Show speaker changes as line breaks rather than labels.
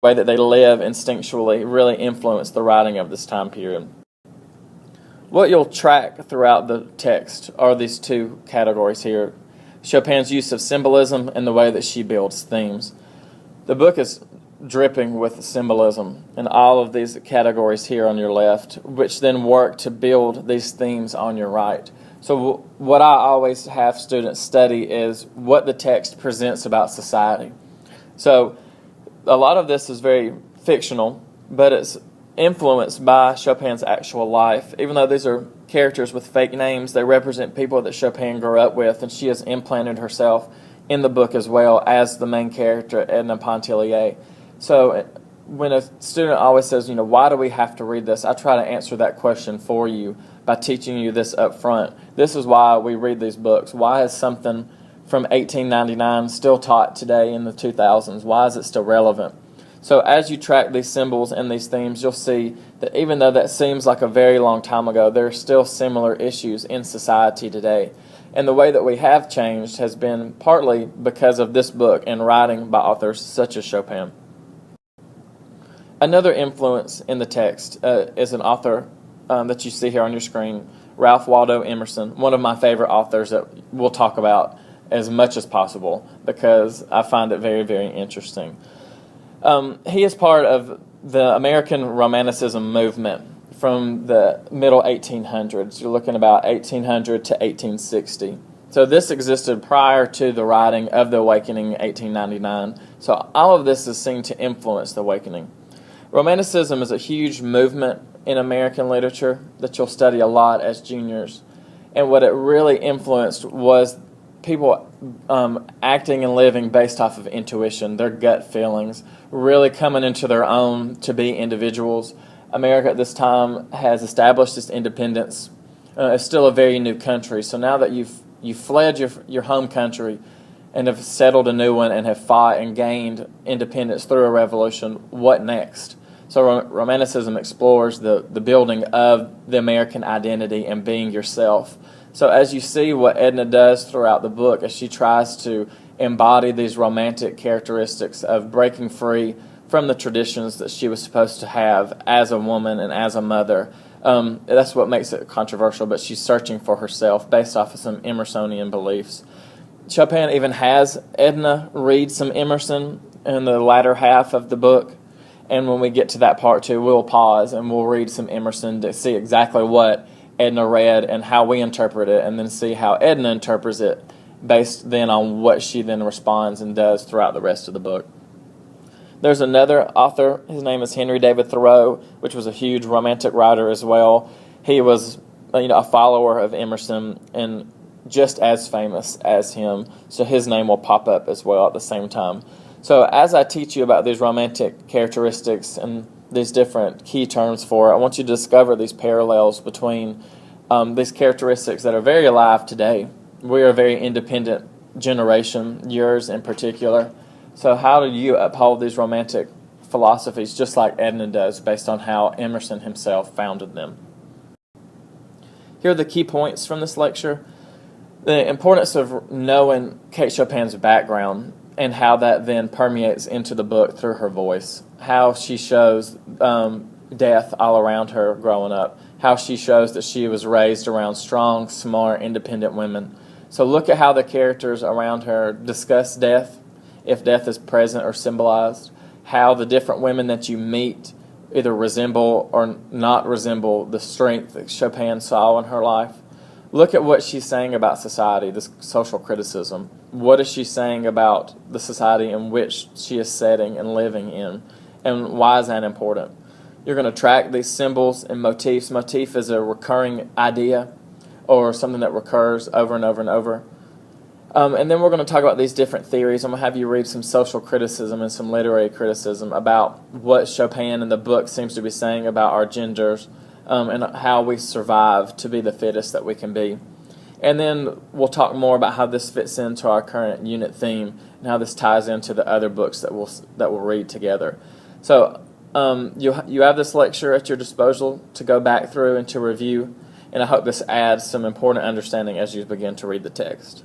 way that they live instinctually really influenced the writing of this time period. What you'll track throughout the text are these two categories here: Chopin's use of symbolism and the way that she builds themes. The book is dripping with symbolism in all of these categories here on your left, which then work to build these themes on your right. So what I always have students study is what the text presents about society. So a lot of this is very fictional, but it's influenced by Chopin's actual life. Even though these are characters with fake names, they represent people that Chopin grew up with, and she has implanted herself in the book as well as the main character, Edna Pontellier. So when a student always says, why do we have to read this? I try to answer that question for you by teaching you this up front. This is why we read these books. Why is something from 1899 still taught today in the 2000s? Why is it still relevant? So as you track these symbols and these themes, you'll see that even though that seems like a very long time ago, there are still similar issues in society today. And the way that we have changed has been partly because of this book and writing by authors such as Chopin. Another influence in the text is an author that you see here on your screen, Ralph Waldo Emerson, one of my favorite authors that we'll talk about as much as possible because I find it very, very interesting. He is part of the American Romanticism movement from the middle 1800s. You're looking about 1800 to 1860. So this existed prior to the writing of The Awakening in 1899. So all of this is seen to influence The Awakening. Romanticism is a huge movement in American literature that you'll study a lot as juniors. And what it really influenced was people acting and living based off of intuition, their gut feelings, really coming into their own to be individuals. America at this time has established its independence. It's still a very new country. So now that you've fled your home country and have settled a new one and have fought and gained independence through a revolution, what next? So Romanticism explores the building of the American identity and being yourself. So as you see what Edna does throughout the book, as she tries to embody these romantic characteristics of breaking free from the traditions that she was supposed to have as a woman and as a mother, that's what makes it controversial, but she's searching for herself based off of some Emersonian beliefs. Chopin even has Edna read some Emerson in the latter half of the book. And when we get to that part too, we'll pause and we'll read some Emerson to see exactly what Edna read and how we interpret it, and then see how Edna interprets it based then on what she then responds and does throughout the rest of the book. There's another author, his name is Henry David Thoreau, which was a huge romantic writer as well. He was a follower of Emerson and just as famous as him, so his name will pop up as well at the same time. So as I teach you about these romantic characteristics and these different key terms for it, I want you to discover these parallels between these characteristics that are very alive today. We are a very independent generation, yours in particular. So how do you uphold these romantic philosophies just like Edna does based on how Emerson himself founded them? Here are the key points from this lecture. The importance of knowing Kate Chopin's background and how that then permeates into the book through her voice. How she shows death all around her growing up. How she shows that she was raised around strong, smart, independent women. So look at how the characters around her discuss death, if death is present or symbolized. How the different women that you meet either resemble or not resemble the strength that Chopin saw in her life. Look at what she's saying about society, this social criticism. What is she saying about the society in which she is setting and living in? And why is that important? You're going to track these symbols and motifs. Motif is a recurring idea or something that recurs over and over and over. And then we're going to talk about these different theories. I'm going to have you read some social criticism and some literary criticism about what Chopin in the book seems to be saying about our genders, and how we survive to be the fittest that we can be. And then we'll talk more about how this fits into our current unit theme and how this ties into the other books that we'll read together. So you have this lecture at your disposal to go back through and to review, and I hope this adds some important understanding as you begin to read the text.